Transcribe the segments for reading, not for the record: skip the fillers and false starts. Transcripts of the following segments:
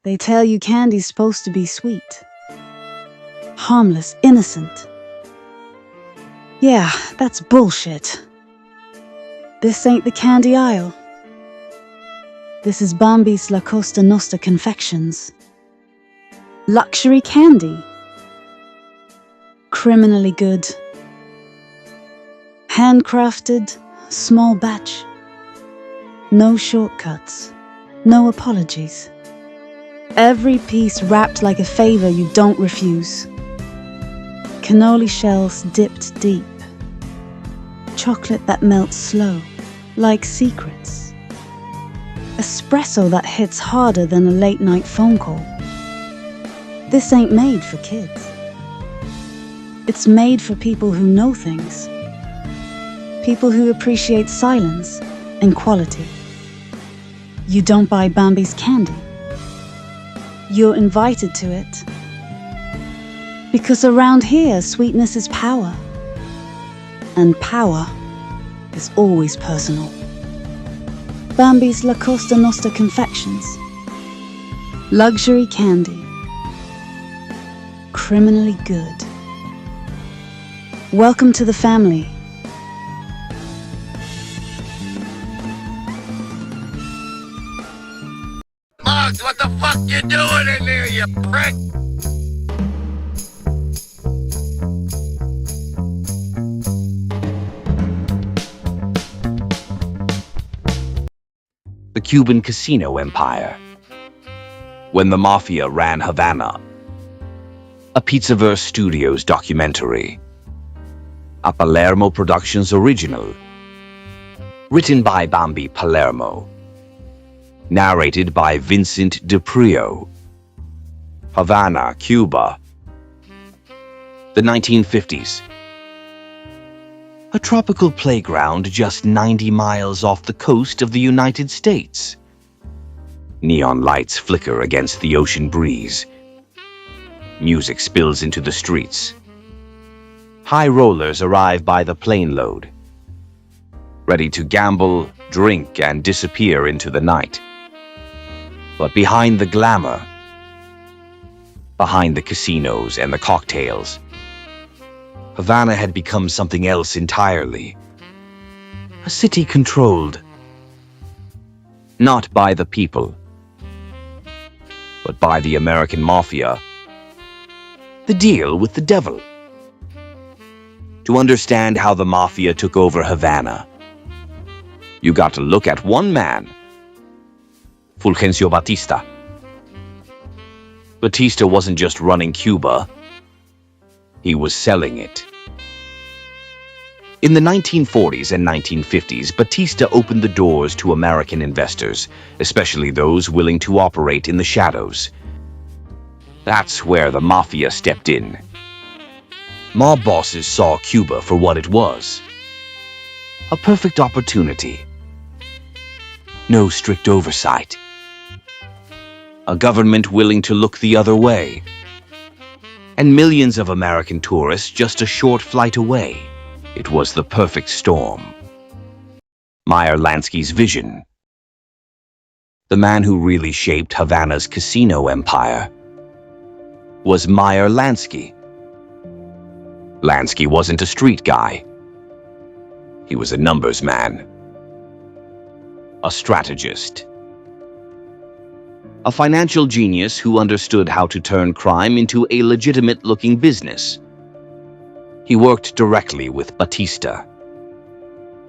They tell you candy's supposed to be sweet. Harmless, innocent. Yeah, that's bullshit. This ain't the candy aisle. This is Bambi's La Costa Nostra Confections. Luxury candy. Criminally good. Handcrafted, small batch. No shortcuts. No apologies. Every piece wrapped like a favor you don't refuse. Cannoli shells dipped deep. Chocolate that melts slow, like secrets. Espresso that hits harder than a late-night phone call. This ain't made for kids. It's made for people who know things. People who appreciate silence and quality. You don't buy Bambi's candy. You're invited to it. Because around here, sweetness is power. And power is always personal. Bambi's La Costa Nostra Confections. Luxury candy. Criminally good. Welcome to the family. Muggs, what the fuck you doing in there, you prick? The Cuban casino empire. When the Mafia ran Havana. A Pizzaverse Studios documentary. A Palermo Productions original. Written by Bambi Palermo. Narrated by Vincent DePrio. Havana, Cuba. The 1950s. A tropical playground just 90 miles off the coast of the United States. Neon lights flicker against the ocean breeze. Music spills into the streets. High rollers arrive by the plane load, ready to gamble, drink, and disappear into the night. But behind the glamour, behind the casinos and the cocktails, Havana had become something else entirely. A city controlled, not by the people, but by the American Mafia. The deal with the devil. To understand how the Mafia took over Havana, you got to look at one man, Fulgencio Batista. Batista wasn't just running Cuba, he was selling it. In the 1940s and 1950s, Batista opened the doors to American investors, especially those willing to operate in the shadows. That's where the Mafia stepped in. Mob bosses saw Cuba for what it was. A perfect opportunity. No strict oversight. A government willing to look the other way. And millions of American tourists just a short flight away. It was the perfect storm. Meyer Lansky's vision. The man who really shaped Havana's casino empire was Meyer Lansky. Lansky wasn't a street guy. He was a numbers man. A strategist. A financial genius who understood how to turn crime into a legitimate-looking business. He worked directly with Batista,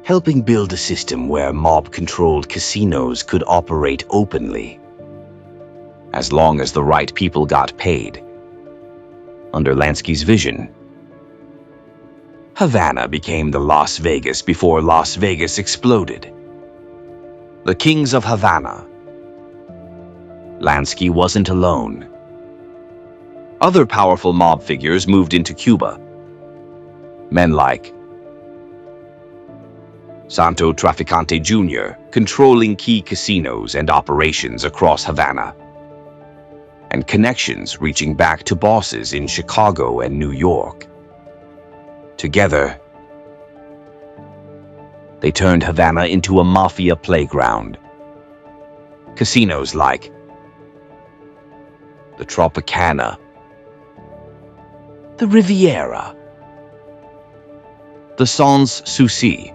helping build a system where mob-controlled casinos could operate openly, as long as the right people got paid. Under Lansky's vision, Havana became the Las Vegas before Las Vegas exploded. The kings of Havana. Lansky wasn't alone. Other powerful mob figures moved into Cuba. Men like Santo Traficante Jr., controlling key casinos and operations across Havana, and connections reaching back to bosses in Chicago and New York. Together, they turned Havana into a mafia playground. Casinos like the Tropicana, the Riviera, the Sans Souci.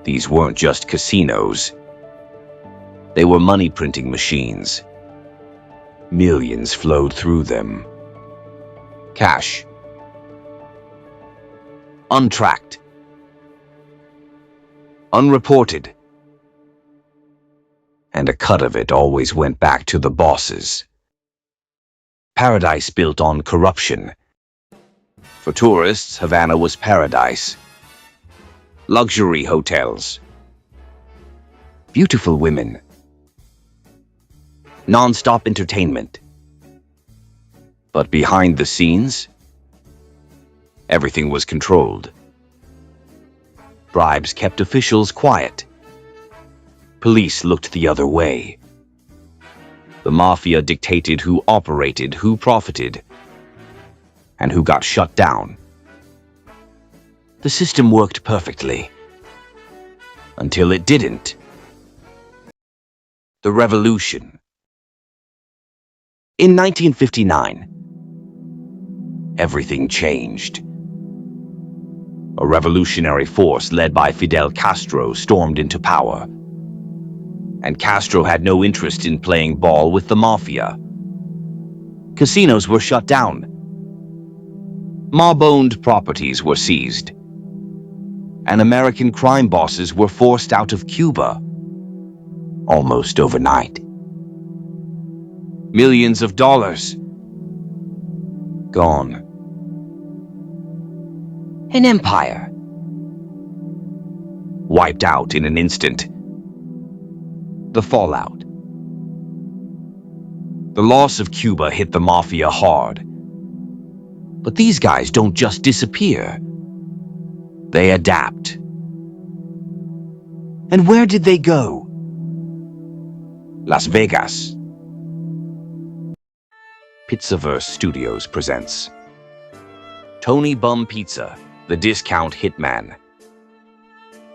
These weren't just casinos. They were money-printing machines. Millions flowed through them. Cash. Untracked. Unreported. And a cut of it always went back to the bosses. Paradise built on corruption. For tourists, Havana was paradise. Luxury hotels. Beautiful women. Non-stop entertainment. But behind the scenes, everything was controlled. Bribes kept officials quiet. Police looked the other way. The mafia dictated who operated, who profited, and who got shut down. The system worked perfectly. Until it didn't. The Revolution. In 1959, everything changed. A revolutionary force led by Fidel Castro stormed into power. And Castro had no interest in playing ball with the mafia. Casinos were shut down. Mob-owned properties were seized. And American crime bosses were forced out of Cuba. Almost overnight. Millions of dollars. Gone. An empire. Wiped out in an instant. The fallout. The loss of Cuba hit the mafia hard. But these guys don't just disappear. They adapt. And where did they go? Las Vegas. Pizzaverse Studios presents Tony Bum Pizza, the discount hitman.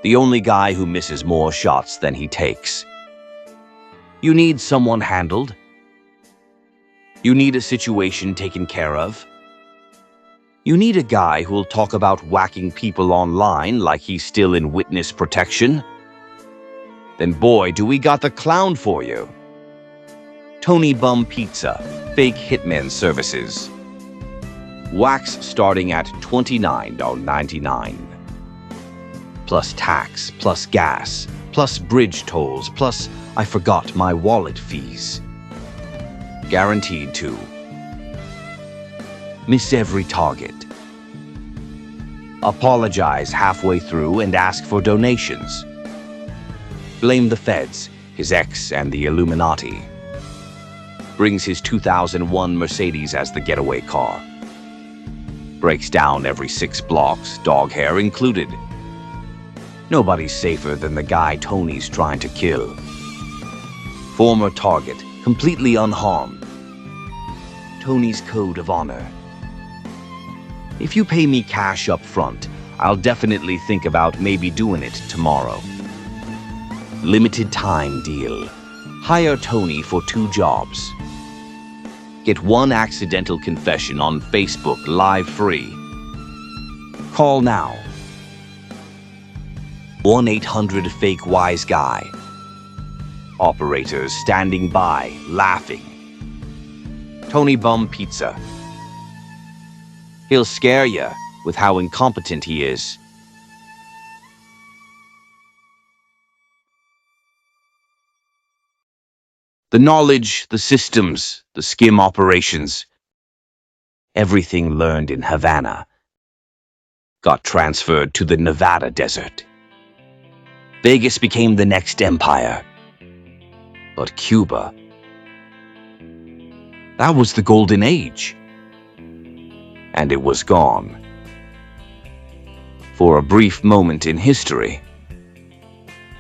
The only guy who misses more shots than he takes. You need someone handled. You need a situation taken care of. You need a guy who'll talk about whacking people online like he's still in witness protection. Then boy, do we got the clown for you. Tony Bum Pizza, fake hitman services. Wax starting at $29.99. Plus tax, plus gas, plus bridge tolls, plus I forgot my wallet fees. Guaranteed to miss every target. Apologize halfway through and ask for donations. Blame the feds, his ex, and the Illuminati. Brings his 2001 Mercedes as the getaway car. Breaks down every 6 blocks, dog hair included. Nobody's safer than the guy Tony's trying to kill. Former target, completely unharmed. Tony's code of honor. If you pay me cash up front, I'll definitely think about maybe doing it tomorrow. Limited time deal. Hire Tony for 2 jobs. Get 1 accidental confession on Facebook live free. Call now. 1-800-FAKE-WISE-GUY. Operators standing by, laughing. Tony Bum Pizza. He'll scare you with how incompetent he is. The knowledge, the systems, the skim operations, everything learned in Havana got transferred to the Nevada desert. Vegas became the next empire. But Cuba, that was the golden age. And it was gone. For a brief moment in history,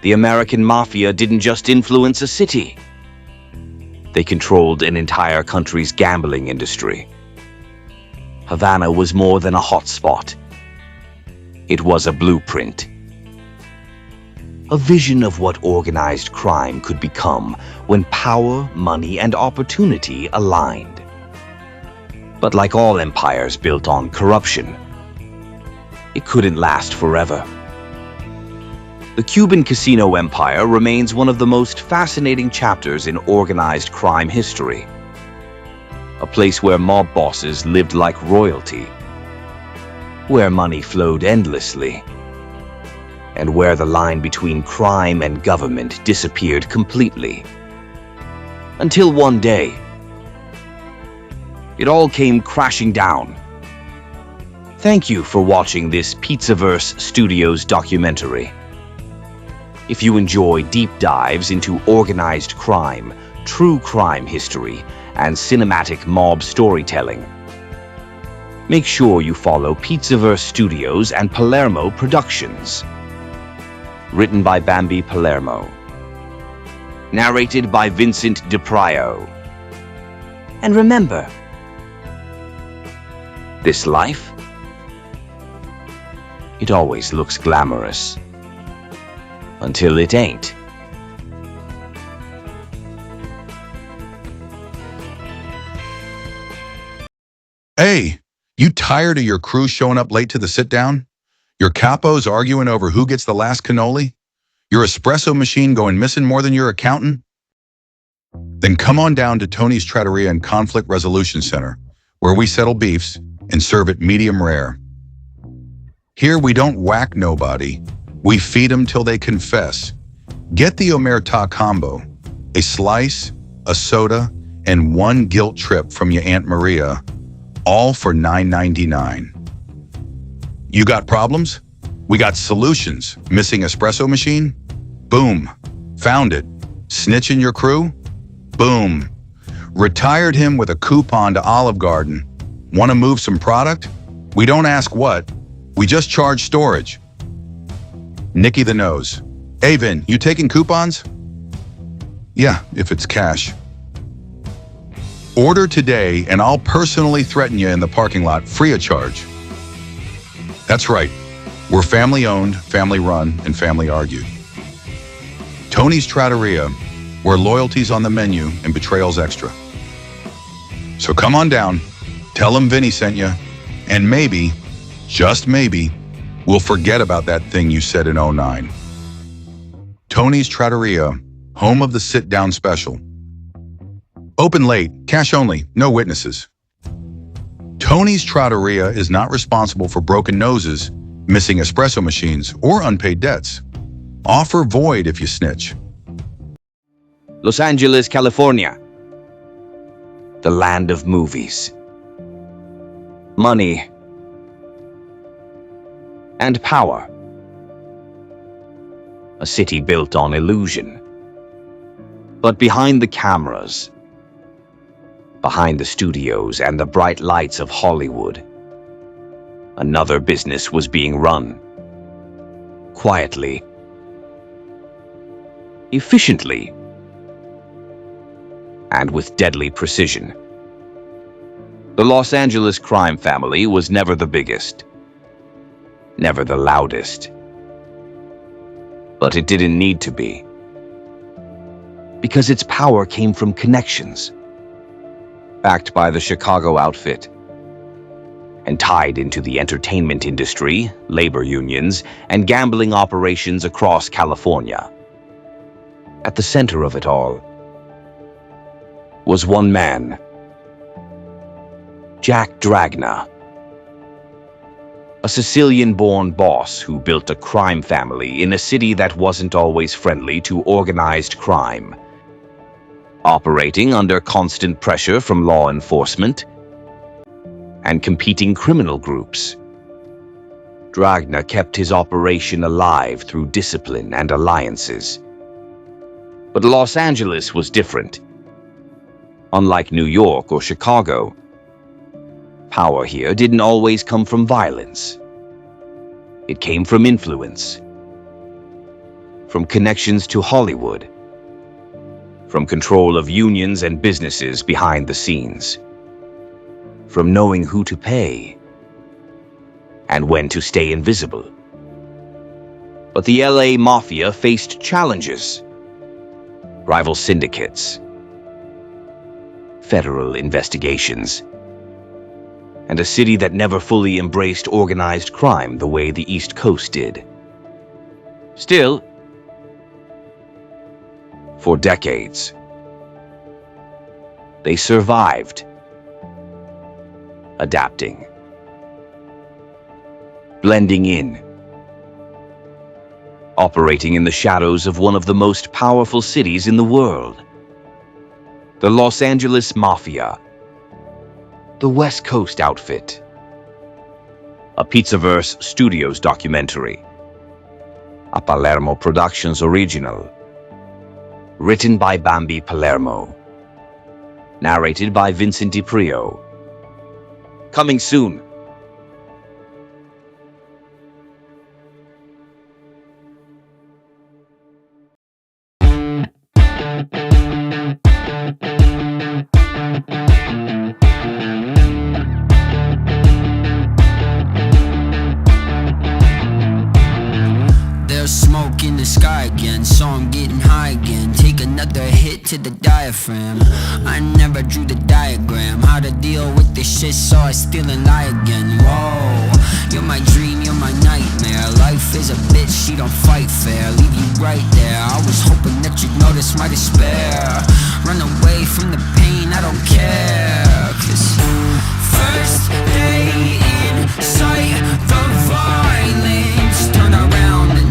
the American Mafia didn't just influence a city. They controlled an entire country's gambling industry. Havana was more than a hotspot. It was a blueprint. a vision of what organized crime could become when power, money, and opportunity aligned. But like all empires built on corruption, it couldn't last forever. The Cuban casino empire remains one of the most fascinating chapters in organized crime history. A place where mob bosses lived like royalty, where money flowed endlessly, and where the line between crime and government disappeared completely. Until one day, it all came crashing down. Thank you for watching this Pizzaverse Studios documentary. If you enjoy deep dives into organized crime, true crime history, and cinematic mob storytelling, make sure you follow Pizzaverse Studios and Palermo Productions. Written by Bambi Palermo. Narrated by Vincent DiPrio. And remember, this life, it always looks glamorous. Until it ain't. Hey, you tired of your crew showing up late to the sit-down? Your capos arguing over who gets the last cannoli? Your espresso machine going missing more than your accountant? Then come on down to Tony's Trattoria and Conflict Resolution Center, where we settle beefs and serve it medium rare. Here we don't whack nobody, we feed them till they confess. Get the Omerta combo, a slice, a soda, and one guilt trip from your Aunt Maria, all for $9.99. You got problems? We got solutions. Missing espresso machine? Boom. Found it. Snitching your crew? Boom. Retired him with a coupon to Olive Garden. Want to move some product? We don't ask what. We just charge storage. Nicky the Nose. Hey Vin, you taking coupons? Yeah, if it's cash. Order today and I'll personally threaten you in the parking lot free of charge. That's right. We're family owned, family run, and family argued. Tony's Trattoria, where loyalty's on the menu and betrayal's extra. So come on down, tell them Vinny sent you, and maybe, just maybe, we'll forget about that thing you said in '09. Tony's Trattoria, home of the sit-down special. Open late, cash only, no witnesses. Tony's Trattoria is not responsible for broken noses, missing espresso machines, or unpaid debts. Offer void if you snitch. Los Angeles, California. The land of movies. Money. And power. A city built on illusion. But behind the cameras, behind the studios and the bright lights of Hollywood, another business was being run. Quietly. Efficiently. And with deadly precision. The Los Angeles crime family was never the biggest. Never the loudest. But it didn't need to be. Because its power came from connections. Backed by the Chicago outfit. And tied into the entertainment industry, labor unions, and gambling operations across California. At the center of it all was one man, Jack Dragna, a Sicilian-born boss who built a crime family in a city that wasn't always friendly to organized crime. Operating under constant pressure from law enforcement and competing criminal groups, Dragna kept his operation alive through discipline and alliances. But Los Angeles was different. Unlike New York or Chicago, power here didn't always come from violence. It came from influence, from connections to Hollywood, from control of unions and businesses behind the scenes, from knowing who to pay and when to stay invisible. But the LA Mafia faced challenges. Rival syndicates, federal investigations, and a city that never fully embraced organized crime the way the East Coast did. Still, for decades, they survived, adapting, blending in, operating in the shadows of one of the most powerful cities in the world. The Los Angeles Mafia, the West Coast outfit. A Pizzaverse Studios documentary. A Palermo Productions original. Written by Bambi Palermo. Narrated by Vincent DiPrio. Coming soon. Smoke in the sky again, so I'm getting high again. Take another hit to the diaphragm. I never drew the diagram, how to deal with this shit, so I still and lie again. Whoa, you're my dream, you're my nightmare. Life is a bitch, she don't fight fair. Leave you right there, I was hoping that you'd notice my despair. Run away from the pain, I don't care. Cause first day in sight, the violence. Turn around and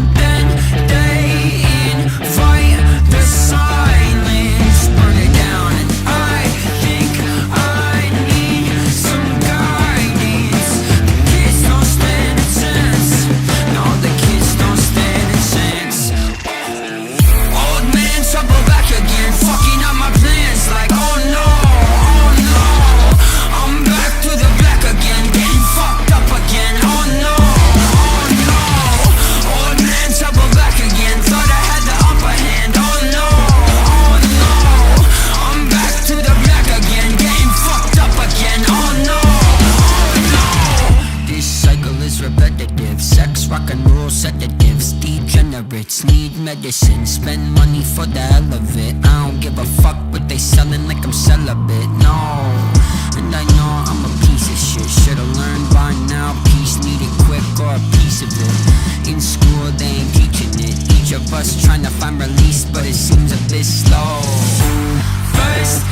fight the silence, burn it down, and I think I need some guidance. The kids don't stand a chance. No, the kids don't stand a chance. Old man, trouble back again, fucking up my plans. Like, oh no, I'm back to the black again, getting fucked up again. Oh no, old man, trouble back again. Thought I had the upper hand. Oh no, I'm back to the black again, getting fucked up again. Oh no, this cycle is repetitive. Sex, rock and roll, sedatives. Degenerates need medicine. Spend money for the hell of it. I don't give a fuck, but they selling like I'm celibate. No, and I know I'm a piece of shit. Should've learned by now. Peace needed quick or a piece of it. In school they ain't teaching it. Each of us trying to find release, but it seems a bit slow. First